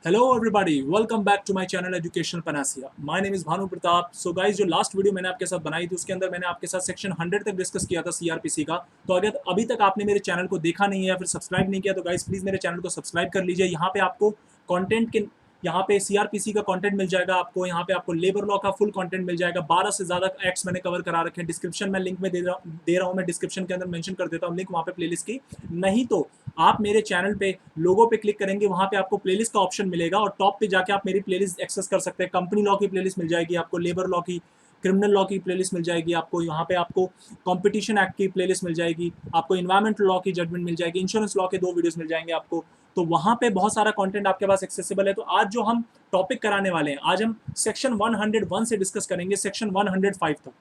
Hello everybody, welcome back to my channel educational panacea. My name is Bhanu Pratap. So guys, जो last video मैंने आपके साथ बनाई थी उसके अंदर मैंने आपके साथ सेक्शन 100 तक डिस्कस किया था सीआरपीसी का। तो अगर अभी तक आपने मेरे चैनल को देखा नहीं है या फिर सब्सक्राइब नहीं किया तो गाइस प्लीज मेरे चैनल को सब्सक्राइब कर लीजिए। यहाँ पे आपको कंटेंट के यहाँ पे सीआरपीसी का कंटेंट मिल जाएगा आपको। यहाँ पे आपको लेबर लॉ का फुल कंटेंट मिल जाएगा। 12 से ज्यादा एक्ट्स मैंने कवर करा रखे हैं। डिस्क्रिप्शन में लिंक में दे रहा हूँ मैं, डिस्क्रिप्शन के अंदर मेंशन कर देता हूँ लिंक वहाँ पे प्लेलिस्ट की। नहीं तो आप मेरे चैनल पे लोगो पे क्लिक करेंगे, वहां पे आपको प्लेलिस्ट का ऑप्शन मिलेगा और टॉप पे जाके आप मेरी प्लेलिस्ट एक्सेस कर सकते हैं। कंपनी लॉ की प्लेलिस्ट मिल जाएगी आपको, लेबर लॉ की, क्रिमिनल लॉ की प्लेलिस्ट मिल जाएगी आपको। यहाँ पे आपको कंपटीशन एक्ट की प्लेलिस्ट मिल जाएगी आपको, इन्वायरमेंटल लॉ की जजमेंट मिल जाएगी, इंश्योरेंस लॉ के 2 वीडियोस मिल जाएंगे आपको। तो वहां पे बहुत सारा कंटेंट आपके पास एक्सेसिबल है। तो आज जो हम टॉपिक कराने वाले हैं, आज हम सेक्शन 101 से डिस्कस करेंगे सेक्शन 105 तक।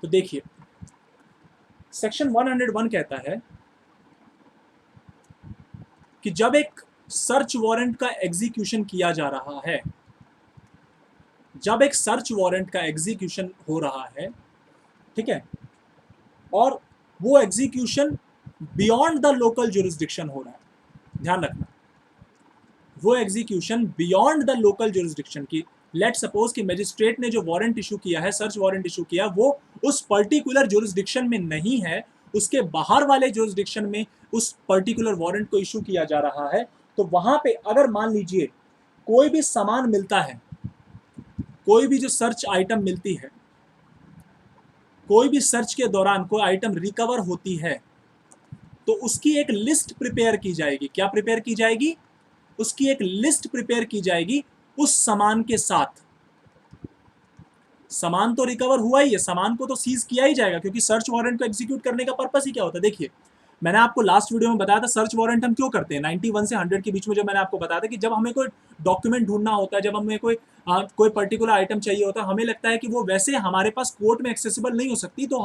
तो देखिए, सेक्शन 101 कहता है कि जब एक सर्च वारंट का एग्जीक्यूशन किया जा रहा है, जब एक सर्च वारंट का एग्जीक्यूशन हो रहा है, ठीक है, और वो execution beyond the local jurisdiction हो रहा है, ध्यान रखना, वो execution beyond the local jurisdiction की। लेट सपोज कि मजिस्ट्रेट ने जो वारंट इशू किया है, सर्च वारंट इशू किया, वो उस पर्टिकुलर जुरिस्डिक्शन में नहीं है, उसके बाहर वाले जुरिस्डिक्शन में उस पर्टिकुलर वारंट को इशू किया जा रहा है। तो वहां पे अगर मान लीजिए कोई भी सामान मिलता है, कोई भी जो सर्च आइटम मिलती है, कोई भी सर्च के दौरान कोई आइटम रिकवर होती है, तो उसकी एक लिस्ट प्रिपेयर की जाएगी। क्या प्रिपेयर की जाएगी? उसकी एक लिस्ट प्रिपेयर की जाएगी उस सामान के साथ। सामान तो रिकवर हुआ ही है, सामान को तो सीज किया ही जाएगा, क्योंकि सर्च वारंट को एग्जीक्यूट करने का पर्पस ही क्या होता है। देखिए, मैंने आपको लास्ट वीडियो में बताया था सर्च वारंट हम क्यों करते हैं। 91 से 100 के बीच में जो मैंने आपको बताया था कि जब हमें कोई डॉक्यूमेंट ढूंढना होता है, जब हमें कोई पर्टिकुलर आइटम चाहिए होता है, हमें लगता है कि वो वैसे हमारे पास कोर्ट में एक्सेसिबल नहीं हो सकती, तो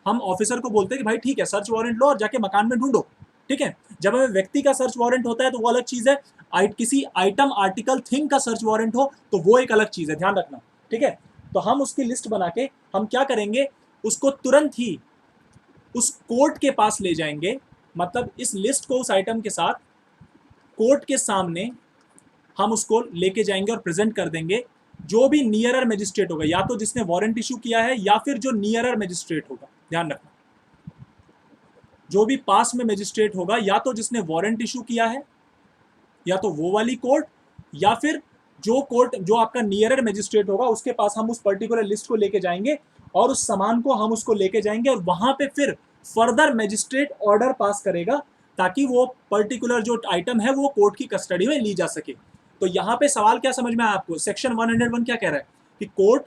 हम ऑफिसर को बोलते हैं कि भाई ठीक है, सर्च वारंट लो और जाके मकान में ढूंढो। ठीक है, जब हमें व्यक्ति का सर्च वारंट होता है तो वो अलग चीज है। किसी आइटम, आर्टिकल, थिंग का सर्च वारंट हो तो वो एक अलग चीज है, ध्यान रखना। ठीक है, तो हम उसकी लिस्ट बना के हम क्या करेंगे, उसको तुरंत ही उस कोर्ट के पास ले जाएंगे। मतलब इस लिस्ट को उस आइटम के साथ कोर्ट के सामने हम उसको लेके जाएंगे और प्रेजेंट कर देंगे। जो भी नियरर मजिस्ट्रेट होगा, या तो जिसने वारंट इशू किया है या फिर जो नियरर मजिस्ट्रेट होगा, ध्यान रखना, जो भी पास में मजिस्ट्रेट होगा, या तो जिसने वारंट इशू किया है, या तो वो वाली कोर्ट, या फिर जो कोर्ट जो आपका नियरर मजिस्ट्रेट होगा उसके पास हम उस पर्टिकुलर लिस्ट को लेके जाएंगे और उस सामान को हम उसको लेके जाएंगे और वहां पे फिर फर्दर मजिस्ट्रेट ऑर्डर पास करेगा ताकि वो पर्टिकुलर जो आइटम है वो कोर्ट की कस्टडी में ली जा सके। तो यहाँ पे सवाल क्या समझ में आया आपको? सेक्शन 101 क्या कह रहा है कि कोर्ट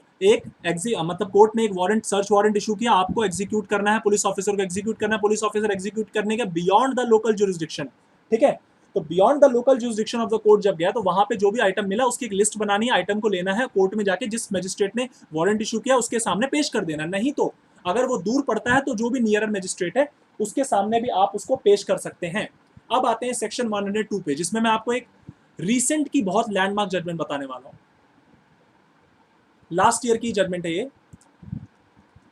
ने एक वारंट, सर्च वारंट इशू किया, आपको एग्जीक्यूट करना है, पुलिस ऑफिसर को एग्जीक्यूट करना है, पुलिस ऑफिसर एग्जीक्यूट करने के बियॉन्ड द लोकल जुरिस्डिक्शन। ठीक है, तो beyond the local jurisdiction of the court जब गया तो वहां पे जो भी आइटम मिला उसकी एक लिस्ट बनानी है, आइटम को लेना है, कोर्ट में जाके जिस मजिस्ट्रेट ने वारंट इशू किया उसके सामने पेश कर देना। नहीं तो अगर वो दूर पड़ता है तो जो भी नियरर मजिस्ट्रेट है उसके सामने भी आप उसको पेश कर सकते हैं। अब आते हैं सेक्शन 102 पे, जिसमें मैं आपको एक रिसेंट की बहुत लैंडमार्क जजमेंट बताने वाला हूं। लास्ट ईयर की जजमेंट है ये,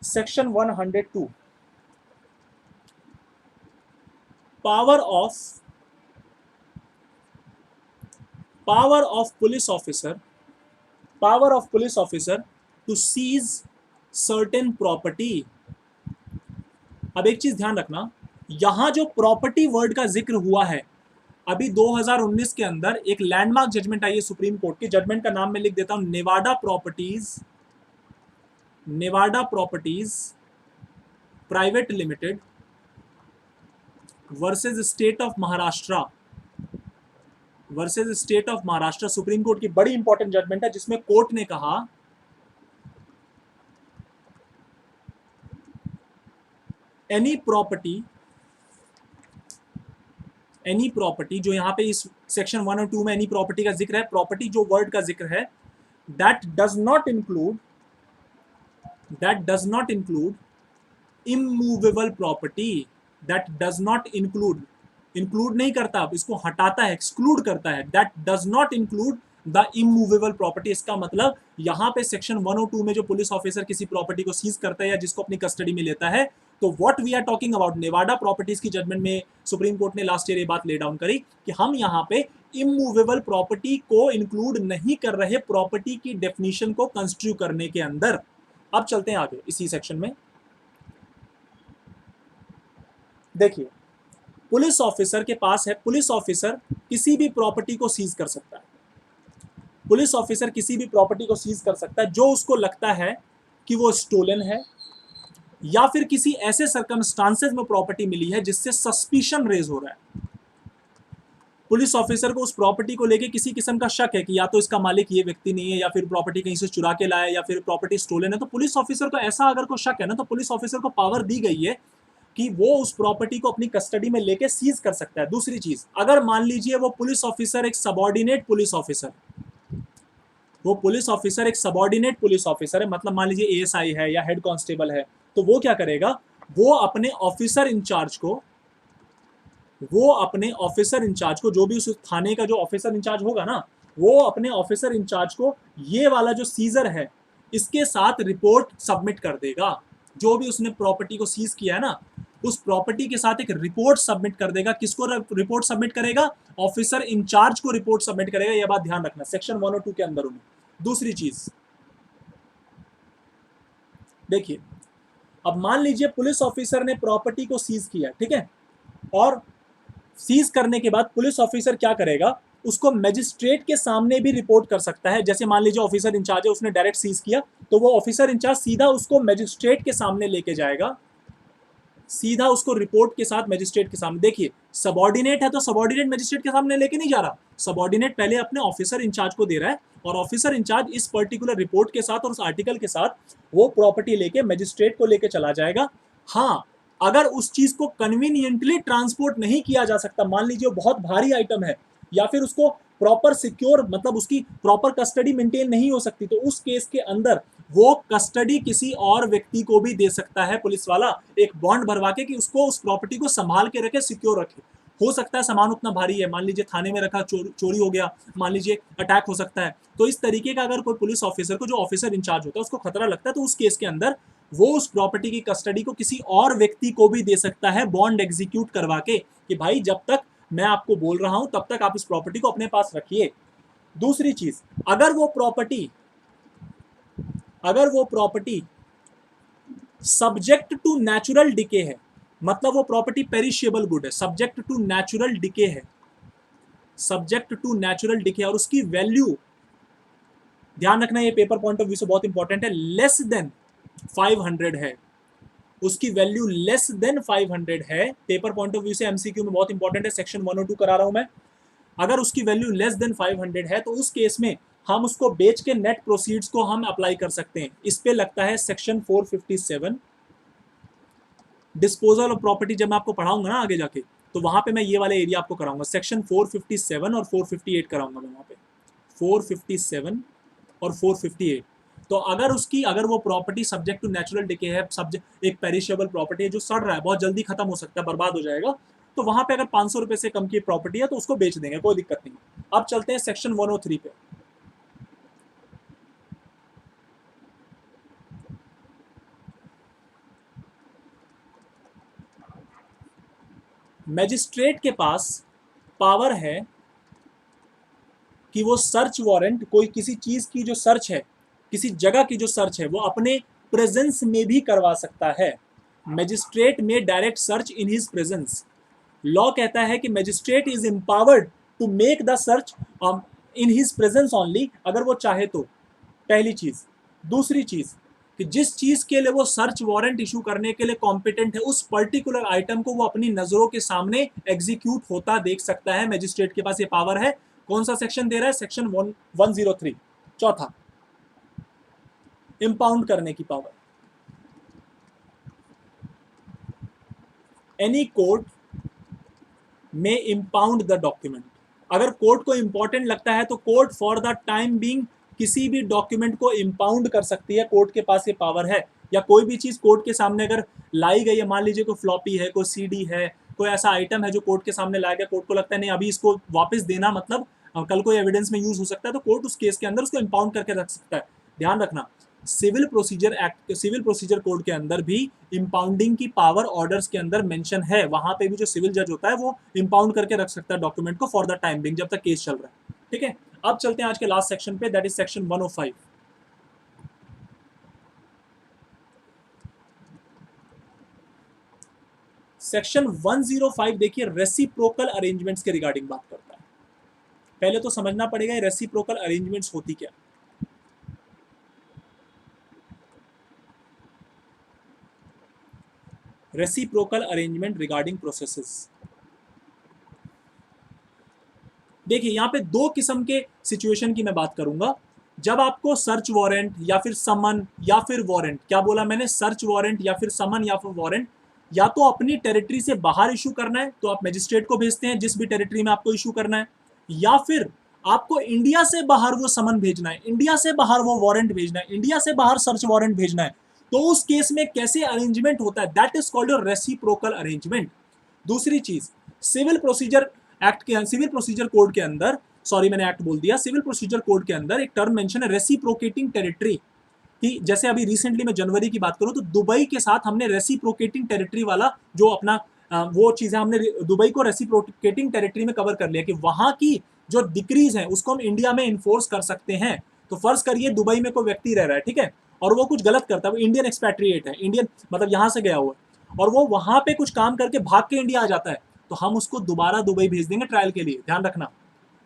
section 102, power of police officer to seize certain property. अब एक चीज ध्यान रखना, यहां जो प्रॉपर्टी वर्ड का जिक्र हुआ है, अभी 2019 के अंदर एक लैंडमार्क जजमेंट आई है सुप्रीम कोर्ट की। जजमेंट का नाम मैं लिख देता हूं, Nevada properties private limited versus state of Maharashtra. Supreme court की बड़ी इंपॉर्टेंट जजमेंट है जिसमें कोर्ट ने कहा एनी प्रॉपर्टी, जो यहां पे इस सेक्शन 102 में एनी प्रॉपर्टी का जिक्र है, प्रॉपर्टी जो वर्ड का जिक्र है, that does not include immovable property, include नहीं करता, इसको हटाता है, एक्सक्लूड करता है, that does not include the immovable property. इसका मतलब यहां पे सेक्शन 102 में जो पुलिस ऑफिसर किसी प्रॉपर्टी को सीज करता है या जिसको अपनी कस्टडी में लेता है, तो what we are talking about, Nevada properties की जजमेंट में सुप्रीम कोर्ट ने लास्ट ईयर ये बात ले डाउन करी कि हम यहाँ पे इमूवेबल प्रॉपर्टी को इंक्लूड नहीं कर रहे प्रॉपर्टी की डेफिनेशन को कंस्ट्रक्ट करने के अंदर। अब चलते हैं आगे इसी सेक्शन में। देखिए, पुलिस ऑफिसर के पास है, पुलिस ऑफिसर किसी भी प्रॉपर्टी को सीज कर सकता है। पुलिस ऑफिसर किसी भी प्रॉपर्टी को सीज कर सकता है जो उसको लगता है कि वो स्टोलन है, या फिर किसी ऐसे सर्कमस्टांसेस में प्रॉपर्टी मिली है जिससे सस्पिशन रेज हो रहा है। पुलिस ऑफिसर को उस प्रॉपर्टी को लेके किसी किस्म का शक है कि या तो इसका मालिक ये व्यक्ति नहीं है, या फिर प्रॉपर्टी कहीं से चुरा के लाया, या फिर प्रॉपर्टी स्टोलन है, तो पुलिस ऑफिसर को ऐसा अगर कोई शक है ना, तो पुलिस ऑफिसर को पावर दी गई है कि वो उस प्रॉपर्टी को अपनी कस्टडी में लेके सीज कर सकता है। दूसरी चीज, अगर मान लीजिए वो पुलिस ऑफिसर एक सबॉर्डिनेट पुलिस ऑफिसर, वो पुलिस ऑफिसर एक सबॉर्डिनेट पुलिस ऑफिसर है, मतलब मान लीजिए एएसआई है या हेड कांस्टेबल है, तो वो क्या करेगा, वो अपने ऑफिसर इंचार्ज को, जो भी उस थाने का जो ऑफिसर इंचार्ज होगा ना, वो अपने ऑफिसर इंचार्ज को ये वाला जो सीजर है इसके साथ रिपोर्ट सबमिट कर देगा। जो भी उसने प्रॉपर्टी को सीज किया है ना, उस प्रॉपर्टी के साथ एक रिपोर्ट सबमिट कर देगा। किसको रिपोर्ट सबमिट करेगा? ऑफिसर इंचार्ज को रिपोर्ट सबमिट करेगा। यह बात ध्यान रखना, सेक्शन 102 के अंदर उन्हें। दूसरी चीज देखिए, अब मान लीजिए पुलिस ऑफिसर ने प्रॉपर्टी को सीज किया, ठीक है, और सीज करने के बाद पुलिस ऑफिसर क्या करेगा, उसको मजिस्ट्रेट के सामने भी रिपोर्ट कर सकता है। जैसे मान लीजिए ऑफिसर इंचार्ज है, उसने डायरेक्ट सीज किया, तो वो ऑफिसर इंचार्ज सीधा उसको मजिस्ट्रेट के सामने लेके जाएगा, सीधा उसको रिपोर्ट के साथ मजिस्ट्रेट के सामने। देखिए, सबॉर्डिनेट है तो सबॉर्डिनेट मजिस्ट्रेट के सामने लेके नहीं जा रहा, सबॉर्डिनेट पहले अपने ऑफिसर इंचार्ज को दे रहा है, और ऑफिसर इंचार्ज इस पर्टिकुलर रिपोर्ट के साथ और उस आर्टिकल के साथ वो प्रॉपर्टी लेके मजिस्ट्रेट को लेके चला जाएगा। हाँ, अगर उस चीज को कन्वीनियंटली ट्रांसपोर्ट नहीं किया जा सकता, मान लीजिए वो बहुत भारी आइटम है, या फिर उसको प्रॉपर सिक्योर, मतलब उसकी प्रॉपर कस्टडी मेंटेन नहीं हो सकती, तो उस केस के अंदर वो कस्टडी किसी और व्यक्ति को भी दे सकता है पुलिस वाला, एक बॉन्ड भरवा के कि उसको उस प्रॉपर्टी को संभाल के रखे, सिक्योर रखे। हो सकता है सामान उतना भारी है, मान लीजिए थाने में रखा, चोरी हो गया, मान लीजिए अटैक हो सकता है, तो इस तरीके का अगर कोई पुलिस ऑफिसर को, जो ऑफिसर इंचार्ज होता है, उसको खतरा लगता है, तो उस केस के अंदर वो उस प्रॉपर्टी की कस्टडी को किसी और व्यक्ति को भी दे सकता है, बॉन्ड एग्जीक्यूट करवा के, कि भाई जब तक मैं आपको बोल रहा हूं तब तक आप इस प्रॉपर्टी को अपने पास रखिए। दूसरी चीज, अगर वो property subject to natural decay है, मतलब वो प्रॉपर्टी पेरिशेबल गुड है, सब्जेक्ट टू नेचुरल डिके है, सब्जेक्ट टू नेचुरल डिके, और उसकी वैल्यू, ध्यान रखना ये पेपर पॉइंट ऑफ व्यू से बहुत इंपॉर्टेंट है, लेस देन 500 है, उसकी वैल्यू लेस देन 500 है, पेपर पॉइंट ऑफ व्यू से एमसीक्यू में बहुत इंपॉर्टेंट है, सेक्शन 102 करा रहा हूं मैं। अगर उसकी वैल्यू लेस देन 500 है, तो उस केस में हम उसको बेच के नेट प्रोसीड्स को हम अप्लाई कर सकते हैं। इस पे लगता है सेक्शन 457, डिस्पोजल ऑफ प्रॉपर्टी। जब मैं आपको पढ़ाऊंगा ना आगे जाके, तो वहां पे मैं ये वाले एरिया आपको कराऊंगा, सेक्शन 457 और 458 कराऊंगा मैं वहां पे, 457 और 458। तो अगर वो property subject to natural decay है, सब्जेक्ट एक पेरिशेबल प्रॉपर्टी है जो सड़ रहा है, बहुत जल्दी खत्म हो सकता है, बर्बाद हो जाएगा, तो वहां पे अगर 500 रुपए से कम की प्रॉपर्टी है तो उसको बेच देंगे, कोई दिक्कत नहीं। अब चलते हैं सेक्शन 103 पे। मैजिस्ट्रेट के पास पावर है कि वो सर्च वारंट, कोई किसी चीज की जो सर्च है, किसी जगह की जो सर्च है, वो अपने प्रेजेंस में भी करवा सकता है। मैजिस्ट्रेट में direct search in his presence. Law कहता है कि magistrate is empowered to make the search in his presence only, अगर वो चाहे तो, पहली चीज। दूसरी चीज कि जिस चीज के लिए वो सर्च वारंट इशू करने के लिए कॉम्पिटेंट है, उस पर्टिकुलर आइटम को वो अपनी नजरों के सामने एग्जीक्यूट होता देख सकता है। मैजिस्ट्रेट के पास ये पावर है। कौन सा सेक्शन दे रहा है? सेक्शन 103। चौथा, इंपाउंड करने की पावर। एनी कोर्ट में इंपाउंड द डॉक्यूमेंट। अगर कोर्ट को इंपॉर्टेंट लगता है तो court for the time being किसी भी डॉक्यूमेंट को इंपाउंड कर सकती है, कोर्ट के पास ये पावर है। या कोई भी चीज कोर्ट के सामने अगर लाई गई है, मान लीजिए कोई फ्लॉपी है, कोई सीडी है, कोई ऐसा आइटम है जो कोर्ट के सामने लाया गया, कोर्ट को लगता है नहीं अभी इसको वापस देना, मतलब कल कोई एविडेंस में यूज हो सकता है, तो कोर्ट उस केस के अंदर उसको इंपाउंड करके रख सकता है। ध्यान रखना, civil procedure act, civil procedure code के अंदर भी इंपाउंडिंग की पावर ऑर्डर्स के अंदर मेंशन है। वहां पे भी जो सिविल जज होता है वो इंपाउंड करके रख सकता है डॉक्यूमेंट को फॉर द टाइम बिंग, जब तक केस चल रहा है। ठीक है, अब चलते हैं आज के लास्ट सेक्शन पे, दैट इज सेक्शन 105। सेक्शन 105 देखिए रेसिप्रोकल अरेंजमेंट्स के रिगार्डिंग बात करता है। पहले तो समझना पड़ेगा रेसिप्रोकल अरेंजमेंट्स होती क्या। रेसिप्रोकल अरेंजमेंट रिगार्डिंग प्रोसेसेस, देखिए यहां पे दो किस्म के सिचुएशन की मैं बात करूंगा। जब आपको सर्च वारंट या फिर समन या फिर वारंट, क्या बोला मैंने, सर्च वारंट या फिर समन या फिर वारंट, या तो अपनी टेरिटरी से बाहर इशू करना है तो आप मजिस्ट्रेट को भेजते हैं जिस भी टेरिटरी में आपको इशू करना है, या फिर आपको इंडिया से बाहर वो समन भेजना है, इंडिया से बाहर वो वारंट भेजना है, इंडिया से बाहर सर्च वारंट भेजना है, तो उस केस में कैसे अरेंजमेंट होता है, that is called your reciprocal arrangement. दूसरी चीज, सिविल प्रोसीजर एक्ट के, सिविल प्रोसीजर कोड के अंदर, सॉरी मैंने एक्ट बोल दिया, सिविल प्रोसीजर कोड के अंदर एक टर्म मेंशन है रेसिप्रोकेटिंग टेरिटरी, कि जैसे अभी रिसेंटली मैं जनवरी की बात करूं तो दुबई के साथ हमने रेसिप्रोकेटिंग टेरिटरी वाला जो अपना वो चीजें हमने दुबई को रेसिप्रोकेटिंग टेरिटरी में कवर कर लिया कि वहां की जो डिक्रीज है उसको हम इंडिया में इन्फोर्स कर सकते हैं। तो फर्ज करिए दुबई में कोई व्यक्ति रह रहा है, ठीक है, और वो कुछ गलत करता है, वो इंडियन एक्सपैट्रिएट है, इंडियन मतलब यहां से गया हुआ है, और वो वहां पे कुछ काम करके भाग के इंडिया आ जाता है, तो हम उसको दोबारा दुबई भेज देंगे ट्रायल के लिए, ध्यान रखना।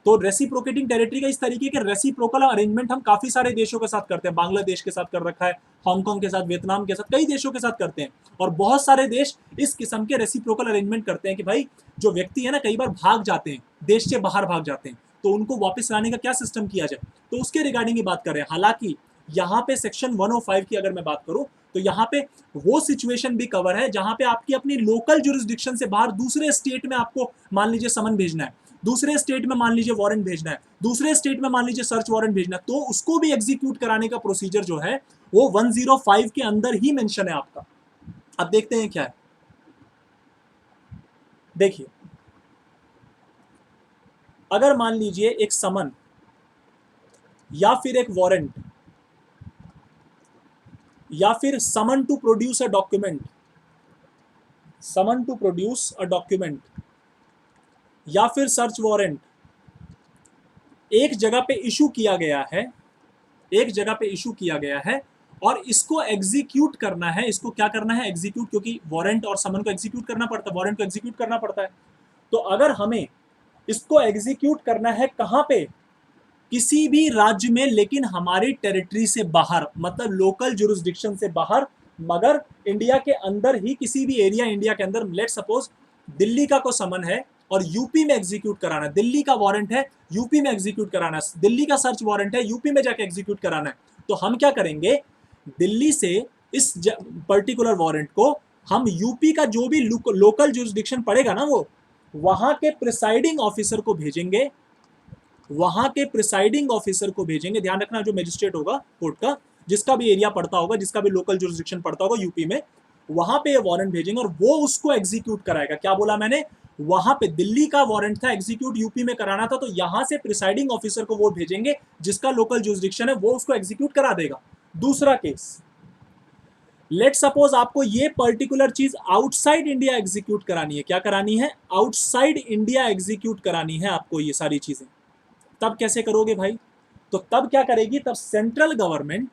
तो रेसिप्रोकेटिंग टेरिटरी का इस तरीके के रेसिप्रोकल अरेंजमेंट हम काफी सारे देशों के साथ करते हैं, बांग्लादेश के साथ कर रखा है, हांगकांग के साथ, वियतनाम के साथ, कई देशों के साथ करते हैं, और बहुत सारे देश इस किस्म के रेसिप्रोकल अरेंजमेंट करते हैं कि भाई जो व्यक्ति है ना कई बार भाग जाते हैं, देश से बाहर भाग जाते हैं, तो उनको वापस लाने का क्या सिस्टम किया जाए, तो उसके रिगार्डिंग ही बात कर रहे हैं। हालांकि यहाँ पे सेक्शन 105 की अगर मैं बात करूं तो यहाँ पे वो सिचुएशन भी कवर है जहां पे आपकी अपनी लोकल जुरिस्डिक्शन से बाहर दूसरे स्टेट में आपको मान लीजिए समन भेजना है, दूसरे स्टेट में मान लीजिए वारंट भेजना है, दूसरे स्टेट में मान लीजिए सर्च वारंट भेजना है, तो उसको भी एग्जीक्यूट कराने का प्रोसीजर जो है वो 105 के अंदर ही मेंशन है आपका। अब देखते हैं क्या है। देखिए अगर मान लीजिए एक समन या फिर एक वारंट या फिर summon to produce a document, summon to produce a document या फिर सर्च वारंट एक जगह पे इशू किया गया है, एक जगह पे इशू किया गया है और इसको एग्जीक्यूट करना है, इसको क्या करना है, एग्जीक्यूट, क्योंकि वारंट और समन को एग्जीक्यूट करना पड़ता है, वारंट को एग्जीक्यूट करना पड़ता है। तो अगर हमें इसको एग्जीक्यूट करना है कहां पे, किसी भी राज्य में, लेकिन हमारी टेरिटरी से बाहर, मतलब लोकल जुरिस्डिक्शन से बाहर, मगर इंडिया के अंदर ही किसी भी एरिया इंडिया के अंदर, लेट सपोज दिल्ली का कोई समन है और यूपी में एग्जीक्यूट कराना है, दिल्ली का वारंट है यूपी में एग्जीक्यूट कराना है, दिल्ली का सर्च वारंट है यूपी में जाके एग्जीक्यूट कराना है, तो हम क्या करेंगे, दिल्ली से इस पर्टिकुलर वारंट को हम यूपी का जो भी लोकल जुरिस्डिक्शन पड़ेगा ना वो, वहां के प्रिसाइडिंग ऑफिसर को भेजेंगे, वहां के प्रिसाइडिंग ऑफिसर को भेजेंगे, ध्यान रखना जो मजिस्ट्रेट होगा कोर्ट का, जिसका भी एरिया पड़ता होगा, जिसका भी लोकल जुरिस्डिक्शन पड़ता होगा यूपी में, वहां पे ये वारंट भेजेंगे और वो उसको एग्जीक्यूट कराएगा। क्या बोला मैंने, वहां पे दिल्ली का वारंट था, एग्जीक्यूट यूपी में कराना था, तो यहां से प्रिसाइडिंग ऑफिसर को वो भेजेंगे जिसका लोकल जुरिस्डिक्शन है, वो उसको एग्जीक्यूट करा देगा। दूसरा केस, लेट सपोज आपको ये पर्टिकुलर चीज आउटसाइड इंडिया एग्जीक्यूट करानी है, क्या करानी है, आउटसाइड इंडिया एग्जीक्यूट करानी है आपको ये सारी चीजें, तब कैसे करोगे भाई, तो तब क्या करेगी, तब सेंट्रल गवर्नमेंट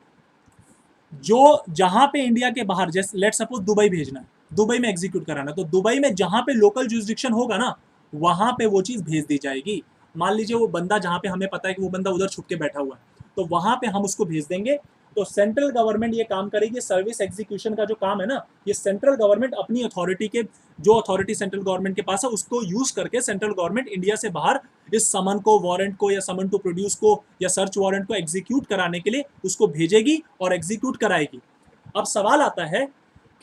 जो जहां पे इंडिया के बाहर, जैसे लेट सपोज दुबई भेजना है, दुबई में एग्जीक्यूट कराना, तो दुबई में जहां पे लोकल जुरिस्डिक्शन होगा ना वहां पे वो चीज भेज दी जाएगी। मान लीजिए वो बंदा जहां पे हमें पता है कि वो बंदा उधर छुप के बैठा हुआ है, तो वहां पे हम उसको भेज देंगे। तो सेंट्रल गवर्नमेंट ये काम करेगी, सर्विस एग्जीक्यूशन का जो काम है ना, ये सेंट्रल गवर्नमेंट अपनी अथॉरिटी के, जो अथॉरिटी सेंट्रल गवर्नमेंट के पास है उसको यूज करके सेंट्रल गवर्नमेंट इंडिया से बाहर इस समन को, वारंट को, या समन टू प्रोड्यूस को, या सर्च वारंट को एग्जीक्यूट कराने के लिए उसको भेजेगी और एग्जीक्यूट कराएगी। अब सवाल आता है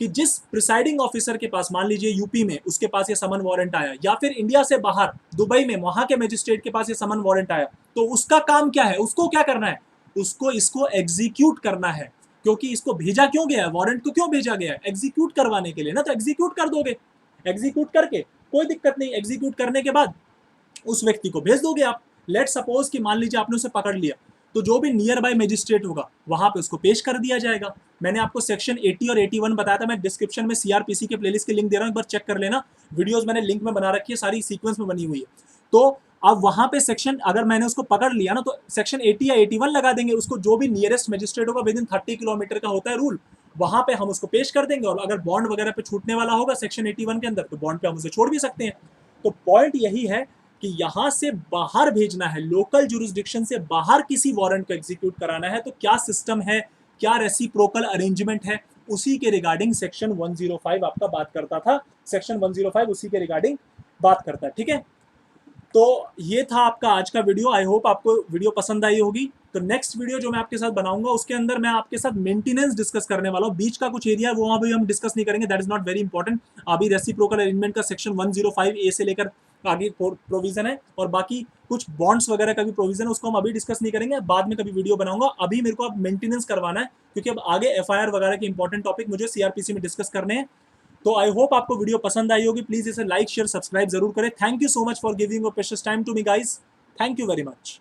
कि जिस प्रिसाइडिंग ऑफिसर के पास, मान लीजिए यूपी में उसके पास ये समन वारंट आया, या फिर इंडिया से बाहर दुबई में वहां के मजिस्ट्रेट के पास ये समन वारंट आया, तो उसका काम क्या है, उसको क्या करना है, उसको इसको एग्जीक्यूट करना है, क्योंकि इसको भेजा क्यों गया है, वारंट को क्यों भेजा गया है, एग्जीक्यूट करवाने के लिए ना, तो एग्जीक्यूट कर दोगे, एग्जीक्यूट करके कोई दिक्कत नहीं, एग्जीक्यूट करने के बाद उस व्यक्ति को भेज दोगे आप। लेट सपोज कि मान लीजिए आपने उसे पकड़ लिया, तो जो भी नियर बाय मजिस्ट्रेट होगा वहां पे उसको पेश कर दिया जाएगा। मैंने आपको सेक्शन 80 और 81 बताया था, मैं डिस्क्रिप्शन में सीआरपीसी के प्लेलिस्ट के लिंक दे रहा हूं, एक बार चेक कर लेना। वीडियोस मैंने लिंक में बना रखी है, सारी सीक्वेंस में बनी हुई है। तो अब वहां पे सेक्शन अगर मैंने उसको पकड़ लिया ना तो सेक्शन 80 या 81 लगा देंगे, उसको जो भी नियरेस्ट मजिस्ट्रेट होगा विद इन 30 किलोमीटर का होता है रूल, वहां पे हम उसको पेश कर देंगे। और अगर बॉन्ड वगैरह पे छूटने वाला होगा सेक्शन 81 के अंदर तो बॉन्ड पे हम उसे छोड़ भी सकते हैं। तो पॉइंट यही है कि यहां से बाहर भेजना है, लोकल जुरिस्डिक्शन से बाहर किसी वारंट को एग्जीक्यूट कराना है, तो क्या सिस्टम है, क्या रेसिप्रोकल अरेंजमेंट है, उसी के रिगार्डिंग सेक्शन 105 आपका बात करता था। सेक्शन 105 उसी के रिगार्डिंग बात करता है, ठीक है। तो ये था आपका आज का वीडियो। आई होप आपको वीडियो पसंद आई होगी। तो नेक्स्ट वीडियो जो मैं आपके साथ बनाऊंगा उसके अंदर मैं आपके साथ मेंटेनेंस डिस्कस करने वाला हूँ। बीच का कुछ एरिया है वो वहां भी हम डिस्कस नहीं करेंगे, that is not very important. अभी रेसिप्रोकल अरेंजमेंट का सेक्शन 105 ए से लेकर आगे प्रोविजन है, और बाकी कुछ बॉन्ड्स वगैरह का भी प्रोविजन है, उसको हम अभी डिस्कस नहीं करेंगे, बाद में कभी वीडियो बनाऊंगा। अभी मेरे को अब मेंटेनेंस करवाना है, क्योंकि अब आगे एफआईआर वगैरह के इंपॉर्टेंट टॉपिक मुझे सीआरपीसी में डिस्कस करने हैं। तो आई होप आपको वीडियो पसंद आई होगी। प्लीज इसे लाइक शेयर सब्सक्राइब जरूर करें। Thank you so much for giving your precious time to me guys. Thank you very much.